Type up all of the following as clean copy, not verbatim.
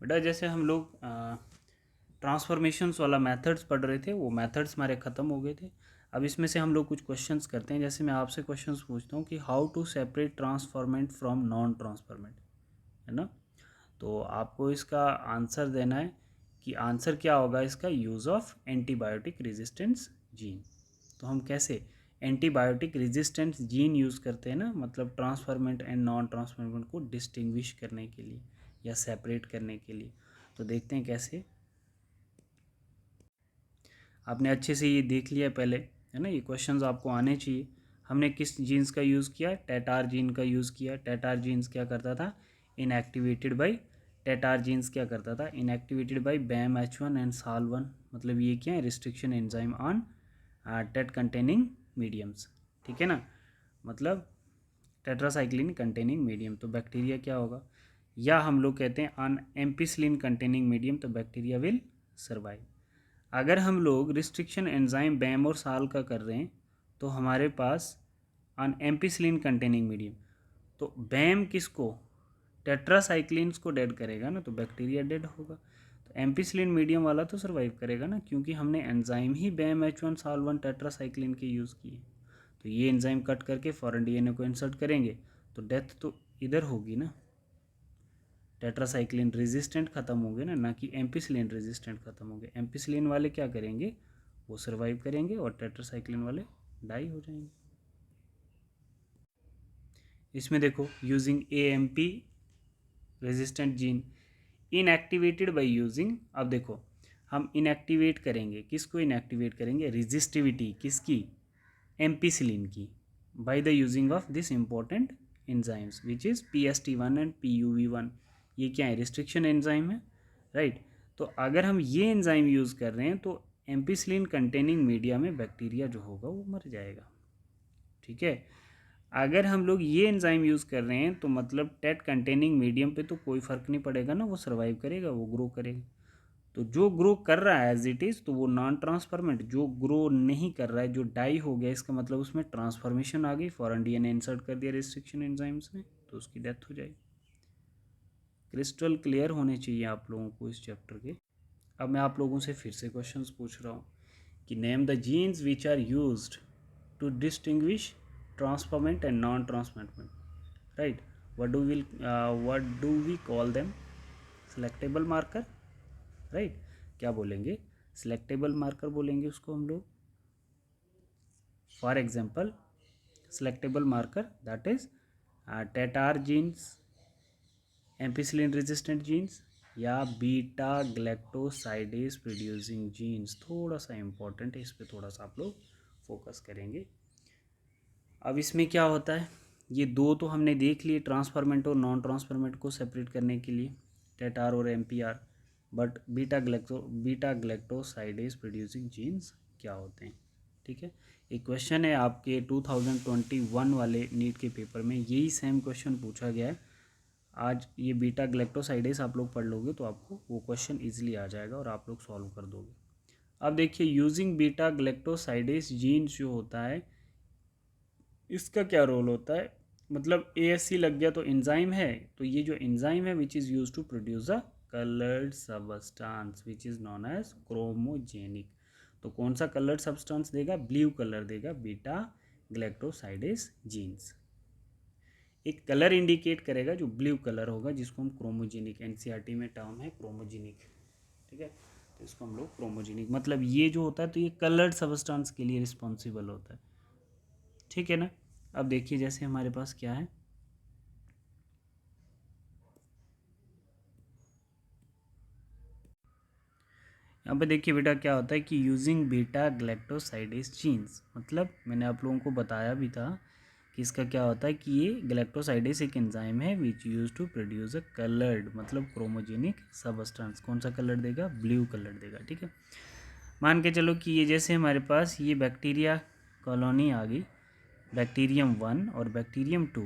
बेटा जैसे हम लोग ट्रांसफॉर्मेशंस वाला मेथड्स पढ़ रहे थे, वो मेथड्स हमारे ख़त्म हो गए थे। अब इसमें से हम लोग कुछ क्वेश्चंस करते हैं। जैसे मैं आपसे क्वेश्चंस पूछता हूँ कि how to separate transformant from non transformant, है ना। तो आपको इसका आंसर देना है कि आंसर क्या होगा इसका, use of antibiotic resistance gene. तो हम कैसे एंटीबायोटिक रेजिस्टेंस जीन यूज़ करते हैं ना, मतलब ट्रांसफॉर्मेंट एंड नॉन ट्रांसफॉर्मेंट को डिस्टिंग्विश करने के लिए या सेपरेट करने के लिए। तो देखते हैं कैसे। आपने अच्छे से ये देख लिया पहले, है ना, ये क्वेश्चंस आपको आने चाहिए। हमने किस जीन्स का यूज़ किया, टेटार जीन का यूज़ किया। टेटार जीन्स क्या करता था, इनएक्टिवेटेड बाय, टेटार जीन्स क्या करता था, inactivated bye BAM-H1 and SAL1। मतलब ये क्या है, restriction enzyme on tet containing mediums, ठीक है ना, मतलब टेट्रासाइक्लिन कंटेनिंग मीडियम। तो बैक्टीरिया क्या होगा, या हम लोग कहते हैं ऑन एम्पिसिलिन कंटेनिंग मीडियम, तो बैक्टीरिया विल सर्वाइव। अगर हम लोग रिस्ट्रिक्शन एंजाइम बैम और साल का कर रहे हैं तो हमारे pass on ampicillin containing medium, तो बैम किसको, टेट्रासाइक्लिन्स को डेड करेगा ना, तो बैक्टीरिया डेड होगा। तो एम्पिसिलिन मीडियम वाला तो सर्वाइव करेगा ना, क्योंकि हमने एंजाइम ही BAM-H1 SAL1 टेट्रासाइक्लिन के यूज़ किए। तो ये एंजाइम कट करके फॉरेन DNA को इंसर्ट करेंगे तो डेथ तो इधर होगी ना, टेट्रासाइक्लिन रेजिस्टेंट खत्म होंगे ना कि एम्पिसिलिन रेजिस्टेंट खत्म होंगे। एम्पिसिलिन वाले क्या करेंगे, वो सर्वाइव करेंगे और टेट्रासाइक्लिन वाले डाई हो जाएंगे। इसमें देखो using AMP resistant gene inactivated by using, अब देखो हम इनएक्टिवेट करेंगे, किसको इनएक्टिवेट करेंगे, रेजिस्टिविटी किसकी, एम्पिसिलिन की, by the using of this important enzymes which is PST1 and PUV1। ये क्या है, रिस्ट्रिक्शन एंजाइम है, राइट। तो अगर हम ये एंजाइम यूज़ कर रहे हैं तो एम्पिसिलिन कंटेनिंग मीडिया में बैक्टीरिया जो होगा वो मर जाएगा, ठीक है। अगर हम लोग ये एंजाइम यूज़ कर रहे हैं तो मतलब टेट कंटेनिंग मीडियम पे तो कोई फ़र्क नहीं पड़ेगा ना, वो सर्वाइव करेगा, वो ग्रो करेगा। तो जो ग्रो कर रहा है एज इट इज़ तो वो नॉन ट्रांसफॉर्मेंट, जो ग्रो नहीं कर रहा है, जो डाई हो गया, इसका मतलब उसमें ट्रांसफॉर्मेशन आ गई, फॉरेन DNA इंसर्ट कर दिया रिस्ट्रिक्शन एंजाइम्स में, तो उसकी डेथ हो जाएगी। क्रिस्टल क्लियर होने चाहिए आप लोगों को इस चैप्टर के। अब मैं आप लोगों से फिर से क्वेश्चंस पूछ रहा हूँ कि name the genes which are used to distinguish transformant and non transformant, right. what do we call them, selectable marker, right. क्या बोलेंगे, सेलेक्टेबल मार्कर बोलेंगे उसको हम लोग। For example selectable marker that is tetR genes, ampicillin resistant genes, या beta galactosidase producing genes. थोड़ा सा important है, इस पर थोड़ा सा आप लोग फोकस करेंगे। अब इसमें क्या होता है, ये दो तो हमने देख लिए, ट्रांसफॉर्मेंट और नॉन ट्रांसफॉर्मेंट को सेपरेट करने के लिए, टेटार और MPR। But beta galactosidase producing genes क्या होते हैं, ठीक है। एक क्वेश्चन है आपके 2021 वाले नीट के पेपर में, यही सेम क्वेश्चन पूछा गया है। आज ये बीटा ग्लैक्टोसाइडेज आप लोग पढ़ लोगे तो आपको वो क्वेश्चन ईजिली आ जाएगा और आप लोग सॉल्व कर दोगे। अब देखिए यूजिंग बीटा ग्लैक्टोसाइडेज जीन्स जो होता है, इसका क्या रोल होता है, मतलब ASC लग गया तो एंजाइम है, तो ये जो एंजाइम है which is use to produce a coloured substance which is known as chromogenic. तो कौन सा कलर्ड सब्सटेंस देगा, ब्लू कलर देगा बीटा ग्लैक्टोसाइडेज जीन्स। एक कलर इंडिकेट करेगा जो ब्लू कलर होगा, जिसको हम क्रोमोजेनिक, NCERT में टर्म है क्रोमोजेनिक, ठीक है। तो इसको हम लोग क्रोमोजेनिक, मतलब ये जो होता है तो ये कलर्ड सब्सटेंस के लिए रिस्पॉन्सिबल होता है, ठीक है ना। अब देखिए जैसे हमारे पास क्या है, यहाँ पे देखिए बेटा क्या होता है कि यूजिंग बीटा ग्लैक्टोसाइडेज जीन्स, मतलब मैंने आप लोगों को बताया भी था कि इसका क्या होता है कि ये ग्लैक्टोसाइडेज एक एंजाइम है which use to produce a coloured, मतलब क्रोमोजेनिक सबस्टेंस। कौन सा कलर देगा, ब्लू कलर देगा, ठीक है। मान के चलो कि ये जैसे हमारे पास ये बैक्टीरिया कॉलोनी आ गई, बैक्टीरियम 1 और बैक्टीरियम 2,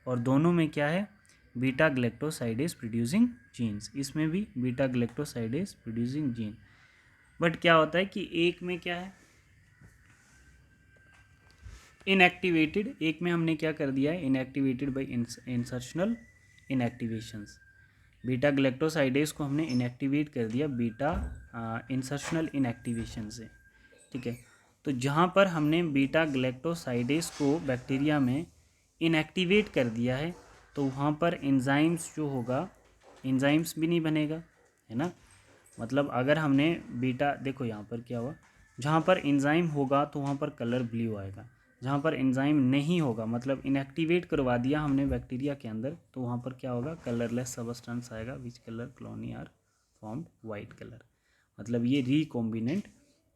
और दोनों में क्या है, बीटा ग्लैक्टोसाइडेज प्रोड्यूसिंग जीन्स, इसमें भी beta galactosidase producing gene. But क्या होता है कि एक में क्या है, इनएक्टिवेटेड, एक में हमने क्या कर दिया है, inactivated by insertional inactivations, beta galactosidase को हमने इनएक्टिवेट कर दिया बीटा इंसर्शनल इनएक्टिवेशन से, ठीक है। तो जहाँ पर हमने बीटा ग्लैक्टोसाइडेज को बैक्टीरिया में इनएक्टिवेट कर दिया है तो वहाँ पर एंजाइम्स जो होगा, एंजाइम्स भी नहीं बनेगा, है ना। मतलब अगर हमने बीटा, देखो यहाँ पर क्या हुआ, जहाँ पर एंजाइम होगा तो वहाँ पर कलर ब्लू आएगा, जहाँ पर एंजाइम नहीं होगा मतलब इनएक्टिवेट करवा दिया हमने बैक्टीरिया के अंदर तो वहाँ पर क्या होगा, कलरलेस सबस्टेंस आएगा, which colour colony are formed white colour. मतलब ये रिकॉम्बिनेंट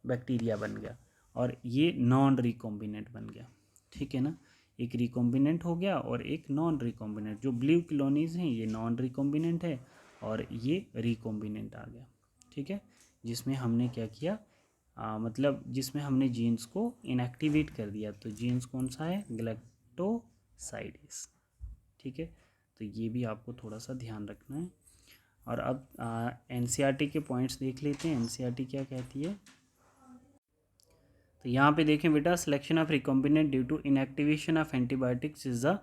बैक्टीरिया बन गया और ये नॉन रिकॉम्बिनेंट बन गया, ठीक है ना। एक रिकॉम्बिनेंट हो गया और एक नॉन रिकॉम्बिनेंट। जो ब्लू कॉलोनीज हैं ये नॉन रिकॉम्बिनेंट है और ये रिकॉम्बिनेंट आ गया, ठीक है। जिसमें हमने क्या किया, मतलब जिसमें हमने जीन्स को इनएक्टिवेट कर दिया। तो जीन्स कौन सा है, ग्लैक्टोसाइडेज, ठीक है। तो ये भी आपको थोड़ा सा ध्यान रखना है। और अब एनसीईआरटी के पॉइंट्स देख लेते हैं। एनसीईआरटी क्या कहती है, तो यहाँ पे देखें बेटा, selection of recombinant due to inactivation of antibiotics is the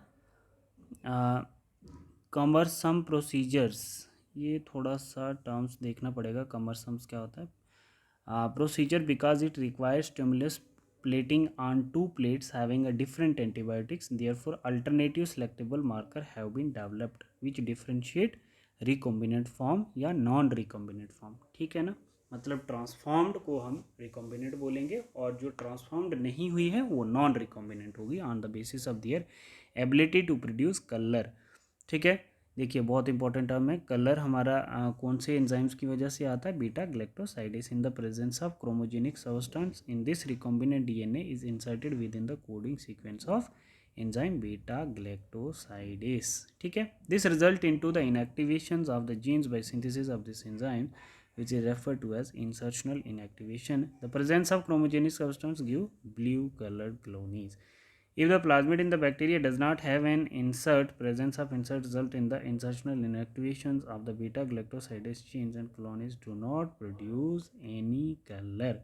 cumbersome procedures. ये थोड़ा सा टर्म्स देखना पड़ेगा, कमरसम्स क्या होता है। Procedure because it requires stimulus plating on two plates having a different antibiotics. Therefore, alternative selectable marker have been developed which differentiate recombinant form या non recombinant form, ठीक है ना। मतलब ट्रांसफॉर्म्ड को हम रिकॉम्बिनेंट बोलेंगे और जो ट्रांसफॉर्म्ड नहीं हुई है वो नॉन रिकॉम्बिनेंट होगी on the basis of their ability to produce colour, ठीक है। देखिए बहुत इंपॉर्टेंट टर्म है कलर हमारा कौन से एंजाइम्स की वजह से आता है, beta galactosidase. In the presence of chromogenic substance in this recombinant DNA is inserted within the coding sequence of enzyme beta galactosidase, ठीक है। This result into the inactivation of the genes by synthesis of this enzyme which is referred to as insertional inactivation. The presence of chromogenic substance give blue colored colonies. If the plasmid in the bacteria does not have an insert, presence of insert result in the insertional inactivations of the beta galactosidase genes and colonies do not produce any color.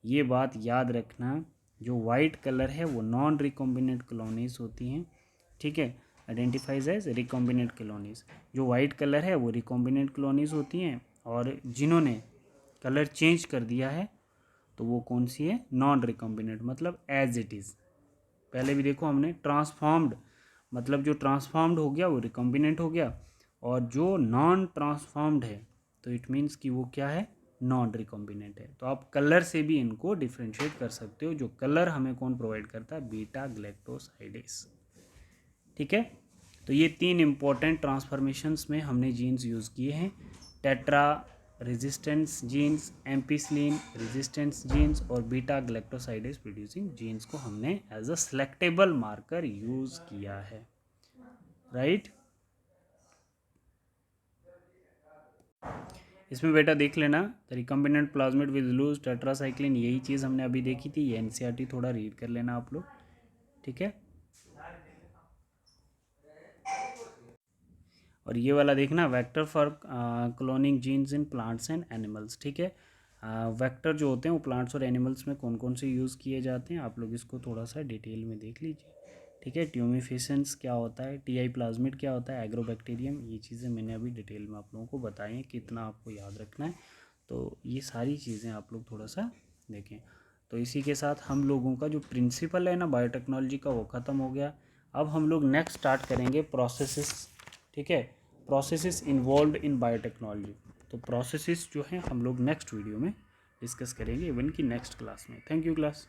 ये बात याद रखना, जो white colour है वो non recombinant colonies होती हैं, ठीक है। Identifies as recombinant colonies. जो वाइट कलर है वो रिकॉम्बिनेंट कॉलोनीज होती हैं और जिन्होंने कलर चेंज कर दिया है तो वो कौन सी है, नॉन रिकॉम्बिनेंट, मतलब एज इट इज़। पहले भी देखो हमने ट्रांसफॉर्म्ड, मतलब जो ट्रांसफॉर्म्ड हो गया वो रिकॉम्बिनेंट हो गया और जो नॉन ट्रांसफॉर्म्ड है तो इट मीन्स कि वो क्या है, नॉन रिकॉम्बिनेंट है। तो आप कलर से भी इनको डिफ्रेंशिएट कर सकते हो। जो कलर हमें कौन प्रोवाइड करता है, बीटा ग्लैक्टोसाइडेज, ठीक है। तो ये तीन इंपॉर्टेंट ट्रांसफॉर्मेशंस में हमने जीन्स यूज़ किए हैं, tetra resistance genes, ampicillin resistance genes और बीटा ग्लैक्टोसाइडेज प्रोड्यूसिंग जीन्स को हमने as a selectable marker use किया है, राइट। इसमें बेटा देख लेना, the recombinant plasmid with lose tetracycline, यही चीज़ हमने अभी देखी थी। ये एनसीईआरटी थोड़ा रीड कर लेना आप लोग, ठीक है। और ये वाला देखना, vector for cloning genes in plants and animals, ठीक है। वेक्टर जो होते हैं वो प्लांट्स और एनिमल्स में कौन कौन से यूज़ किए जाते हैं, आप लोग इसको थोड़ा सा डिटेल में देख लीजिए, ठीक है। ट्यूमिफिसेंस क्या होता है, टीआई प्लाज्मिड क्या होता है, एग्रोबैक्टीरियम, ये चीज़ें मैंने अभी डिटेल में आप लोगों को बताई हैं, कितना आपको याद रखना है। तो ये सारी चीज़ें आप लोग थोड़ा सा देखें। तो इसी के साथ हम लोगों का जो प्रिंसिपल है ना बायोटेक्नोलॉजी का वो ख़त्म हो गया। अब हम लोग नेक्स्ट स्टार्ट करेंगे प्रोसेसेस, ठीक है, प्रोसेसेस इन्वॉल्व इन बायोटेक्नोलॉजी। तो प्रोसेसेस जो हैं हम लोग नेक्स्ट वीडियो में डिस्कस करेंगे, इवन की नेक्स्ट क्लास में। Thank you class.